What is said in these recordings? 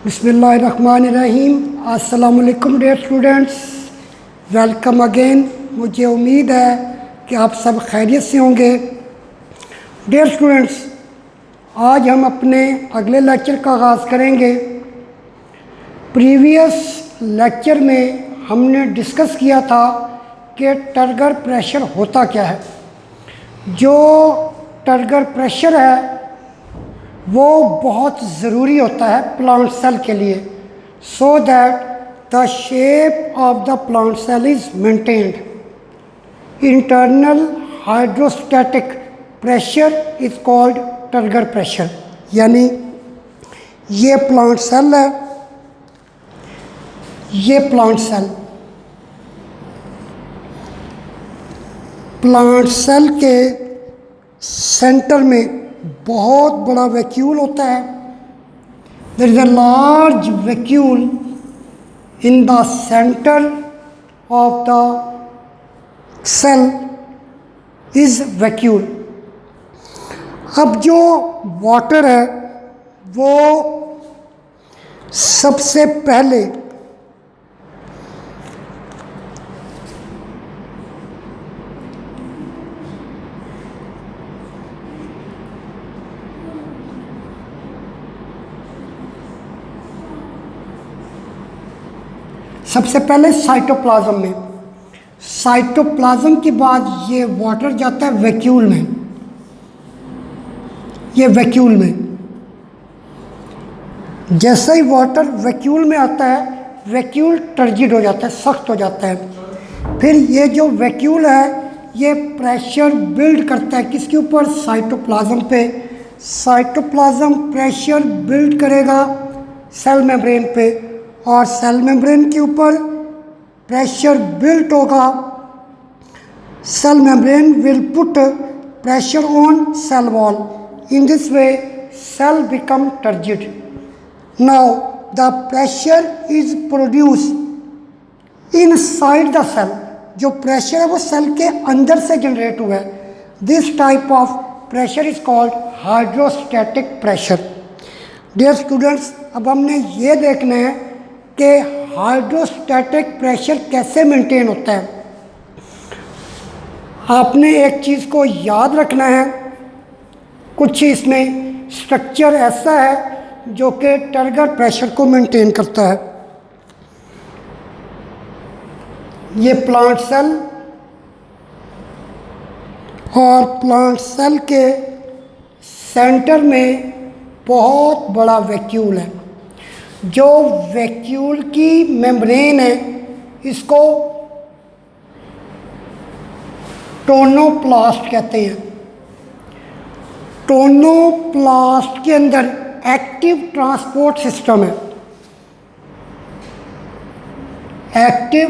बिस्मिल्लाहिर्रहमानिर्रहीम। अस्सलामुअलैकुम dear students, welcome again. मुझे उम्मीद है कि आप सब खैरियत से होंगे। डियर स्टूडेंट्स, आज हम अपने अगले लेक्चर का आगाज़ करेंगे। प्रीवियस लेक्चर में हमने डिस्कस किया था कि टर्गर प्रेशर होता क्या है। जो टर्गर प्रेशर है वो बहुत ज़रूरी होता है प्लांट सेल के लिए, so that the shape of the plant cell is maintained. Internal hydrostatic pressure is called turgor pressure. यानी ये प्लांट सेल है, ये प्लांट सेल के सेंटर में बहुत बड़ा वैक्यूल होता है। There is a large vacuole in the centre of the cell is vacuole. अब जो वाटर है वो सबसे पहले साइटोप्लाज्म में, साइटोप्लाज्म के बाद ये वाटर जाता है वैक्यूल में। ये वैक्यूल में जैसे ही वाटर वैक्यूल में आता है, वैक्यूल टर्जिड हो जाता है, सख्त हो जाता है। फिर ये जो वैक्यूल है ये प्रेशर बिल्ड करता है किसके ऊपर? साइटोप्लाज्म पे। साइटोप्लाज्म प्रेशर बिल्ड करेगा सेल मेम्ब्रेन पे, और सेल मेम्ब्रेन के ऊपर प्रेशर बिल्ट होगा। Cell membrane will put pressure on cell wall. In this way cell become turgid. Now the pressure is produce inside the cell. जो pressure है वो cell के अंदर से जनरेट हुआ है। This type of pressure is called hydrostatic pressure. Dear students, अब हमने ये देखना है कि हाइड्रोस्टैटिक प्रेशर कैसे मेंटेन होता है। आपने एक चीज़ को याद रखना है, कुछ इसमें स्ट्रक्चर ऐसा है जो कि टर्गर प्रेशर को मेंटेन करता है। ये प्लांट सेल, और प्लांट सेल के सेंटर में बहुत बड़ा वैक्यूल है। जो वैक्यूल की मेम्ब्रेन है इसको टोनोप्लास्ट कहते हैं। टोनोप्लास्ट के अंदर एक्टिव ट्रांसपोर्ट सिस्टम है। एक्टिव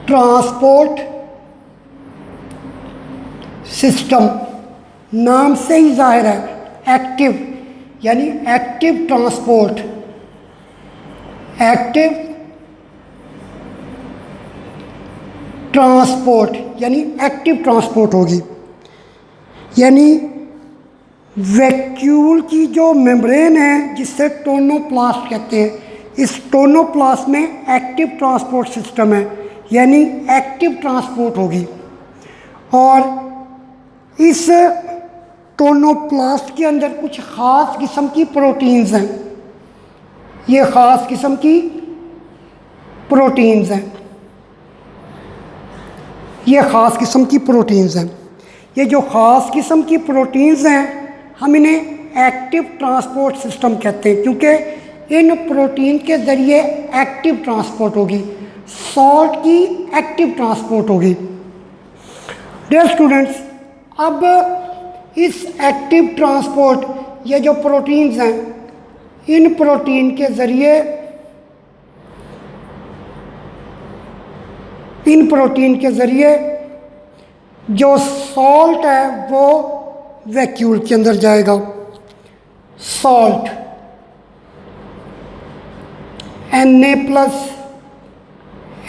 ट्रांसपोर्ट सिस्टम नाम से ही जाहिर है, एक्टिव यानी एक्टिव ट्रांसपोर्ट। एक्टिव ट्रांसपोर्ट यानी एक्टिव ट्रांसपोर्ट होगी। यानी वैक्यूल की जो मेम्ब्रेन है जिससे टोनोप्लास्ट कहते हैं, इस टोनोप्लास्ट में एक्टिव ट्रांसपोर्ट सिस्टम है, यानी एक्टिव ट्रांसपोर्ट होगी। और इस टोनोप्लास्ट के अंदर कुछ ख़ास किस्म की प्रोटीन्स हैं। ये ख़ास किस्म की प्रोटीन्स हैं। ये ख़ास किस्म की प्रोटीन्स हैं। ये जो ख़ास किस्म की प्रोटीन्स हैं हम इन्हें एक्टिव ट्रांसपोर्ट सिस्टम कहते हैं, क्योंकि इन प्रोटीन के ज़रिए एक्टिव ट्रांसपोर्ट होगी, सॉल्ट की एक्टिव ट्रांसपोर्ट होगी। डियर स्टूडेंट्स, अब इस एक्टिव ट्रांसपोर्ट, ये जो प्रोटीन्स हैं, इन प्रोटीन के ज़रिए जो सॉल्ट है वो वैक्यूल के अंदर जाएगा। Salt Na plus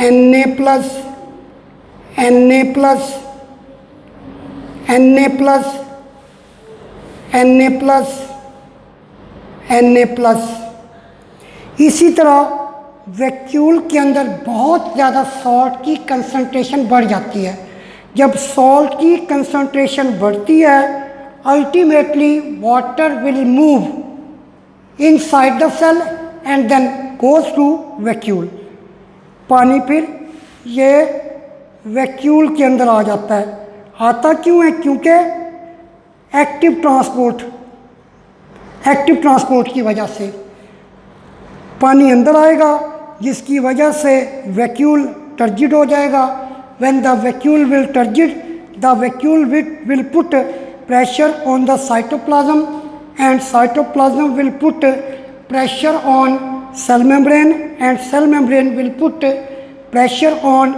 Na plus Na plus Na plus Na+, Na+। इसी तरह वैक्यूल के अंदर बहुत ज़्यादा सॉल्ट की कंसंट्रेशन बढ़ जाती है। जब सॉल्ट की कंसंट्रेशन बढ़ती है, ultimately water will move inside the cell and then goes to vacuole. पानी फिर ये वैक्यूल के अंदर आ जाता है। आता क्यों है? क्योंकि एक्टिव ट्रांसपोर्ट की वजह से पानी अंदर आएगा, जिसकी वजह से वैक्यूल टर्जिड हो जाएगा। When the vacuole will turgid, the vacuole will put pressure on the cytoplasm and cytoplasm will put pressure on cell membrane and cell membrane will put pressure on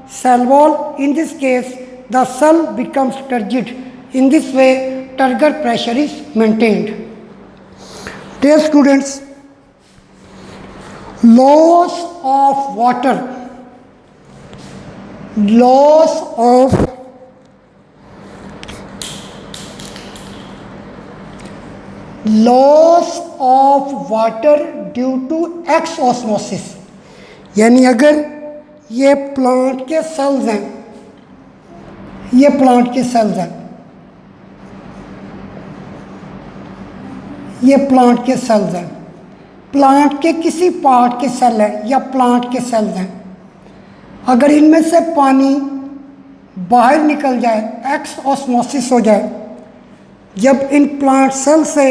cell wall. In this case, the cell becomes turgid. In this way, turgor pressure is maintained. Dear students, loss of water, loss of water due to exosmosis. यानी अगर ये plant के sales हैं, ये plant के sales हैं, ये plant के सेल्स हैं, प्लांट के किसी पार्ट के सेल हैं या प्लांट के सेल्स हैं, अगर इनमें से पानी बाहर निकल जाए, एक्स ऑस्मोसिस हो जाए, जब इन प्लांट सेल से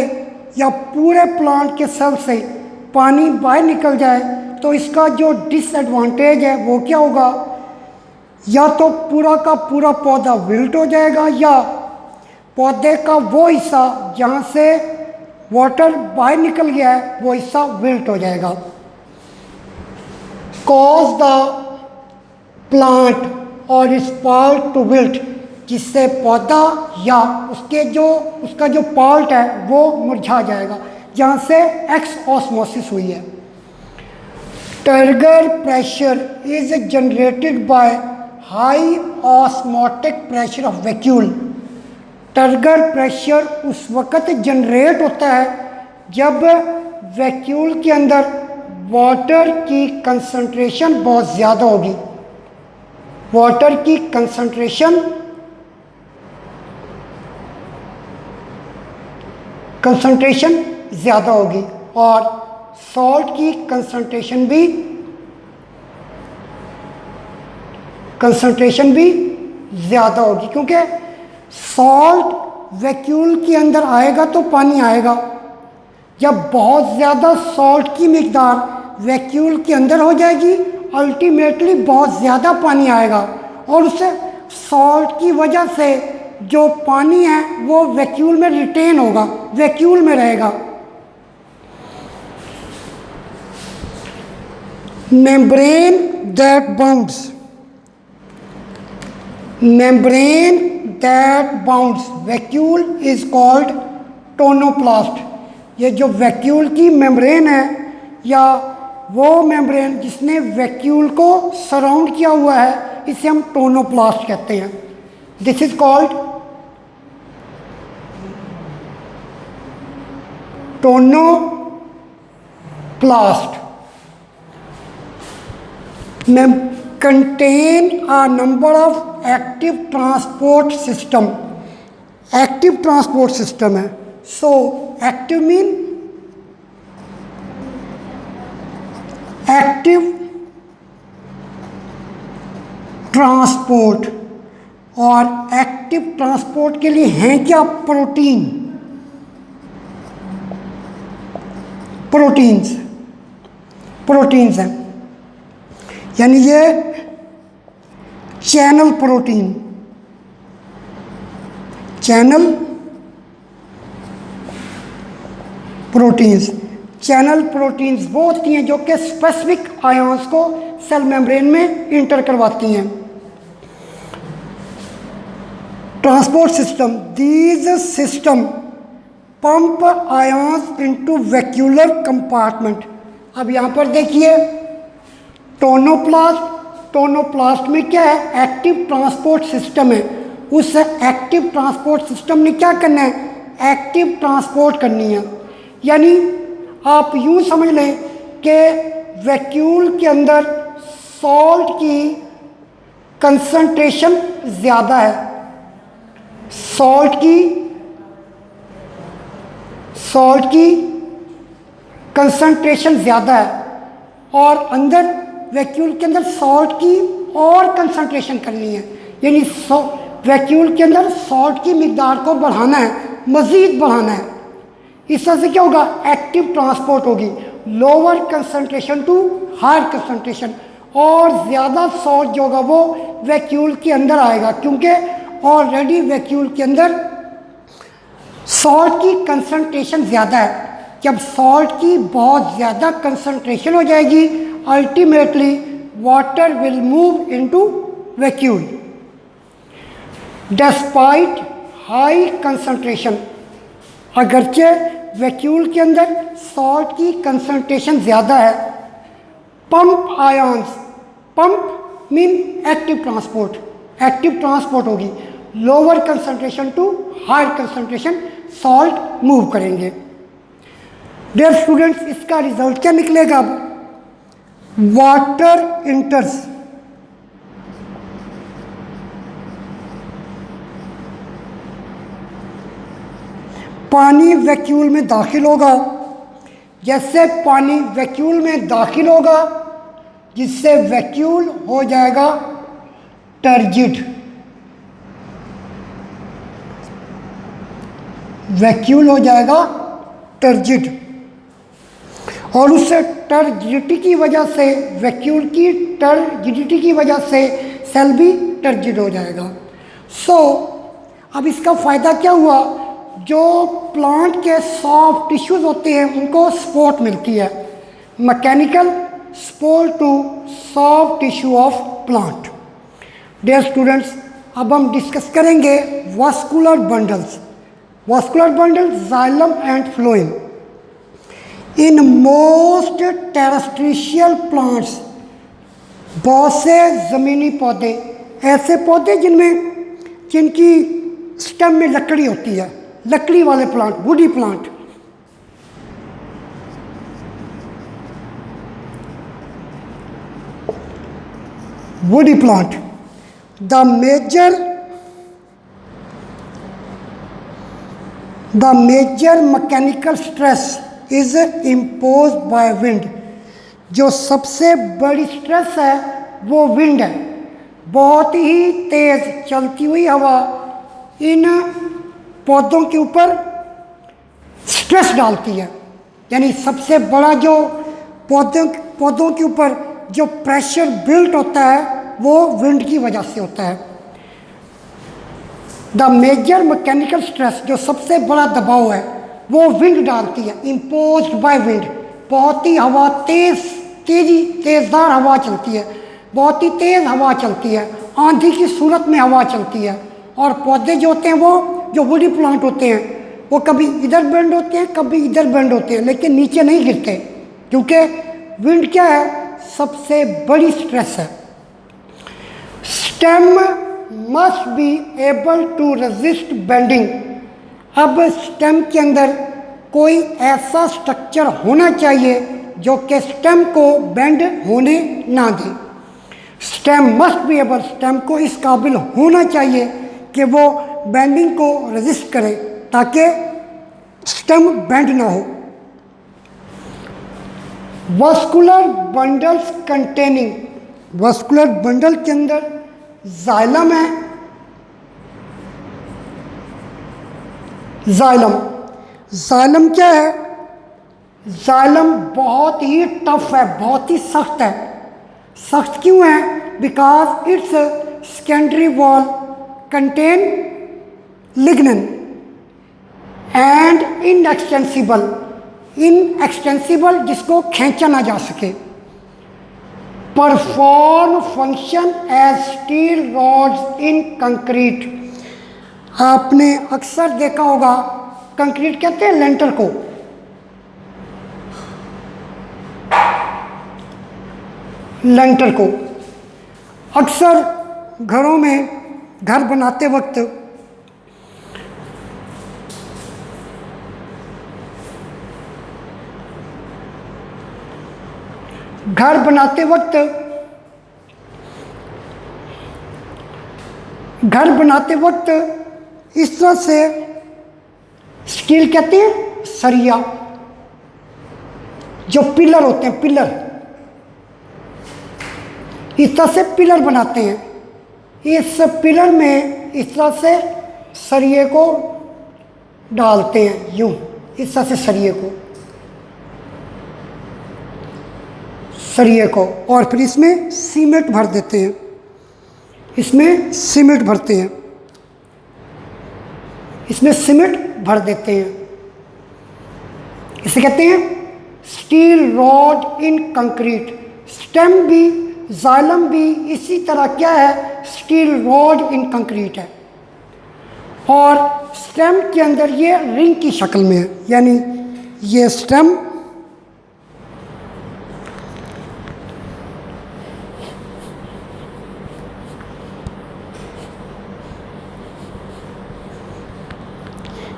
या पूरे प्लांट के सेल से पानी बाहर निकल जाए तो इसका जो डिसएडवांटेज है वो क्या होगा? या तो पूरा का पूरा पौधा विल्ट हो जाएगा, या पौधे का वो हिस्सा जहाँ से वाटर बाहर निकल गया है वो हिस्सा विल्ट हो जाएगा। कॉज द प्लांट और इट्स पार्ट टू विल्ट, जिससे पौधा या उसका जो पार्ट है वो मुरझा जाएगा, जहाँ से एक्स ऑस्मोसिस हुई है। Turgor pressure is generated by high osmotic pressure of vacuole. Turgor pressure उस वक़्त जनरेट होता है जब वैक्यूल के अंदर वाटर की कंसंट्रेशन बहुत ज़्यादा होगी। वाटर की कंसंट्रेशन ज़्यादा होगी और सॉल्ट की कंसंट्रेशन भी ज़्यादा होगी, क्योंकि सॉल्ट वैक्यूल के अंदर आएगा तो पानी आएगा। जब बहुत ज़्यादा सॉल्ट की मिक़दार वैक्यूल के अंदर हो जाएगी, अल्टीमेटली बहुत ज़्यादा पानी आएगा और उससे सॉल्ट की वजह से जो पानी है वो वैक्यूल में रिटेन होगा, वैक्यूल में रहेगा। membrane that bounds vacuole is called tonoplast। ये जो वैक्यूल की मेम्ब्रेन है या वो मेम्ब्रेन जिसने वैक्यूल को सराउंड किया हुआ है, इसे हम टोनोप्लास्ट कहते हैं। This is called tonoplast। contain a number of active transport system। active transport system है। so active mean active transport, और एक्टिव ट्रांसपोर्ट के लिए हैं क्या? प्रोटीन्स हैं। यानी ये चैनल प्रोटीन्स वो होती हैं जो कि स्पेसिफिक आयंस को सेल मेम्ब्रेन में इंटर करवाती हैं। Transport system, these system pump ions into vacuolar compartment. अब यहाँ पर देखिए टोनोप्लास्ट में क्या है? एक्टिव ट्रांसपोर्ट सिस्टम है। उस एक्टिव ट्रांसपोर्ट सिस्टम ने क्या करना है? एक्टिव ट्रांसपोर्ट करनी है। यानी आप यूँ समझ लें कि वैक्यूल के अंदर सॉल्ट की कंसंट्रेशन ज़्यादा है, सॉल्ट की कंसंट्रेशन ज़्यादा है, और अंदर वैक्यूल के अंदर सॉल्ट की और कंसंट्रेशन करनी है। यानी वैक्यूल के अंदर सॉल्ट की मिकदार को बढ़ाना है, मज़ीद बढ़ाना है। इस तरह से क्या होगा, एक्टिव ट्रांसपोर्ट होगी, lower concentration to higher concentration, और ज़्यादा सॉल्ट जो होगा वो वैक्यूल के अंदर आएगा, क्योंकि ऑलरेडी वैक्यूल के अंदर सॉल्ट की कंसंट्रेशन ज़्यादा है। जब सॉल्ट की बहुत ज़्यादा कंसंट्रेशन हो जाएगी, ultimately water will move into vacuole. Despite high concentration, अगरचे वैक्यूल के अंदर सॉल्ट की कंसंट्रेशन ज़्यादा है, pump ions, pump mean active transport होगी, lower concentration to higher concentration salt move करेंगे। डियर स्टूडेंट्स, इसका रिजल्ट क्या निकलेगा? वाटर इंटर्स, पानी वैक्यूल में दाखिल होगा। जैसे पानी वैक्यूल में दाखिल होगा, जिससे वैक्यूल हो जाएगा टर्जिड, वैक्यूल हो जाएगा टर्जिड, और उससे टर्जिडिटी की वजह से, वैक्यूल की टर्जिडिटी की वजह से सेल भी टर्जिड हो जाएगा। अब इसका फ़ायदा क्या हुआ? जो प्लांट के सॉफ्ट टिश्यूज़ होते हैं उनको सपोर्ट मिलती है, mechanical support to soft tissue of plant. Dear students, अब हम डिस्कस करेंगे vascular bundles. Vascular bundle, xylem and phloem. In most terrestrial plants, बहुत से ज़मीनी पौधे, ऐसे पौधे जिनकी स्टेम में लकड़ी होती है, लकड़ी वाले plant, woody plant, woody plant, the major mechanical stress is impose by wind. जो सबसे बड़ी स्ट्रेस है वो विंड है। बहुत ही तेज़ चलती हुई हवा इन पौधों के ऊपर स्ट्रेस डालती है। यानी सबसे बड़ा जो पौधों के ऊपर जो प्रेशर बिल्ट होता है वो विंड की वजह से होता है। द मेजर मैकेनिकल स्ट्रेस, जो सबसे बड़ा दबाव है वो विंड डालती है, इम्पोज्ड बाय विंड। बहुत ही हवा तेज़दार हवा चलती है, बहुत ही तेज़ हवा चलती है, आंधी की सूरत में हवा चलती है। और पौधे जो होते हैं, वो जो वुडी प्लांट होते हैं, वो कभी इधर बेंड होते हैं, कभी इधर बेंड होते हैं, लेकिन नीचे नहीं गिरते, क्योंकि विंड क्या है, सबसे बड़ी स्ट्रेस है। Stem must be able to resist bending. अब स्टेम के अंदर कोई ऐसा स्ट्रक्चर होना चाहिए जो कि स्टेम को बेंड होने ना दे। Stem must be able, stem को इस काबिल होना चाहिए कि वो बेंडिंग को रेजिस्ट करे, ताकि स्टेम बेंड ना हो। Vascular bundles containing, vascular bundle के अंदर जाइलम है। जाइलम क्या है? जाइलम बहुत ही टफ है, बहुत ही सख्त है। सख्त क्यों है? Because it's secondary wall contain lignin and inextensible, जिसको खींचा ना जा सके। Perform function as steel rods in concrete. आपने अक्सर देखा होगा, कंक्रीट कहते हैं लेंटर को, लेंटर को अक्सर घरों में घर बनाते वक्त घर बनाते वक्त इस तरह से स्टील कहते हैं सरिया, जो पिलर होते हैं, पिलर, इस तरह से पिलर बनाते हैं। इस पिलर में इस तरह से सरिये को डालते हैं, यूं इस तरह से सरिये को और फिर इसमें सीमेंट भर देते हैं, इसमें सीमेंट भर देते हैं। इसे कहते हैं स्टील रॉड इन कंक्रीट। स्टेम भी, जाइलम भी इसी तरह क्या है, स्टील रॉड इन कंक्रीट है। और स्टेम के अंदर ये रिंग की शक्ल में है, यानी ये स्टेम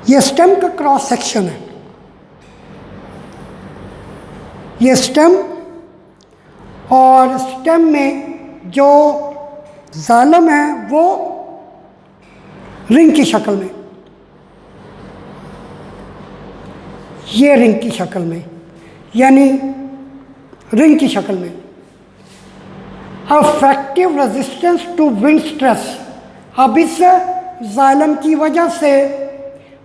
ये स्टेम का क्रॉस सेक्शन है। ये स्टेम और स्टेम में जो जाइलम है वो रिंग की शक्ल में, ये रिंग की शक्ल में, यानी रिंग की शक्ल में। Effective resistance to wind stress. अब इस जाइलम की वजह से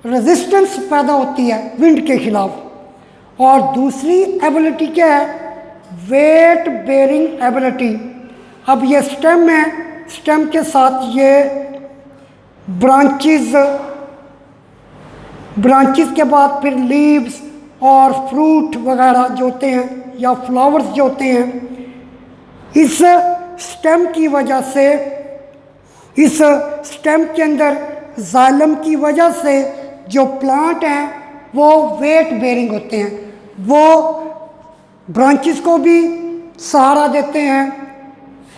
रेजिस्टेंस पैदा होती है विंड के खिलाफ। और दूसरी एबिलिटी क्या है, वेट बेरिंग एबिलिटी। अब ये स्टेम है, स्टेम के साथ ये ब्रांचेस के बाद फिर लीव्स और फ्रूट वगैरह जो होते हैं या फ्लावर्स जो होते हैं, इस स्टेम की वजह से, इस स्टेम के अंदर जाइलम की वजह से जो प्लांट हैं वो वेट बेरिंग होते हैं। वो ब्रांचेस को भी सहारा देते हैं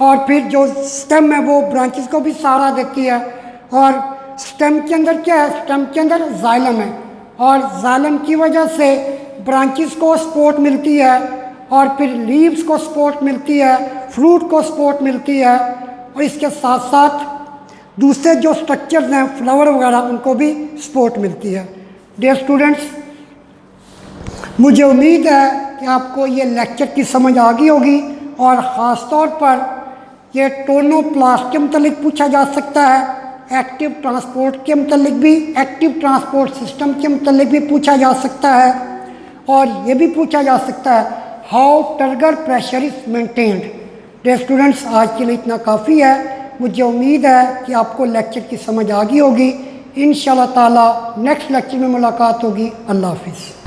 और फिर जो स्टेम है वो ब्रांचेस को भी सहारा देती है। और स्टेम के अंदर क्या है, स्टेम के अंदर जाइलम है और जाइलम की वजह से ब्रांचेस को सपोर्ट मिलती है और फिर लीव्स को सपोर्ट मिलती है, फ्रूट को सपोर्ट मिलती है और इसके साथ साथ दूसरे जो स्ट्रक्चर्स हैं, फ्लावर वगैरह, उनको भी सपोर्ट मिलती है। डियर स्टूडेंट्स, मुझे उम्मीद है कि आपको ये लेक्चर की समझ आ गई होगी और ख़ास तौर पर ये टोनोप्लास्ट के मतलब पूछा जा सकता है, एक्टिव ट्रांसपोर्ट के मतलब भी, एक्टिव ट्रांसपोर्ट सिस्टम के मतलब भी पूछा जा सकता है। और ये भी पूछा जा सकता है how turgor pressure is maintained. Dear students, आज के लिए इतना काफ़ी है। मुझे उम्मीद है कि आपको लेक्चर की समझ आ गई होगी। इंशाल्लाह ताला नेक्स्ट लेक्चर में मुलाकात होगी। अल्लाह हाफिज़।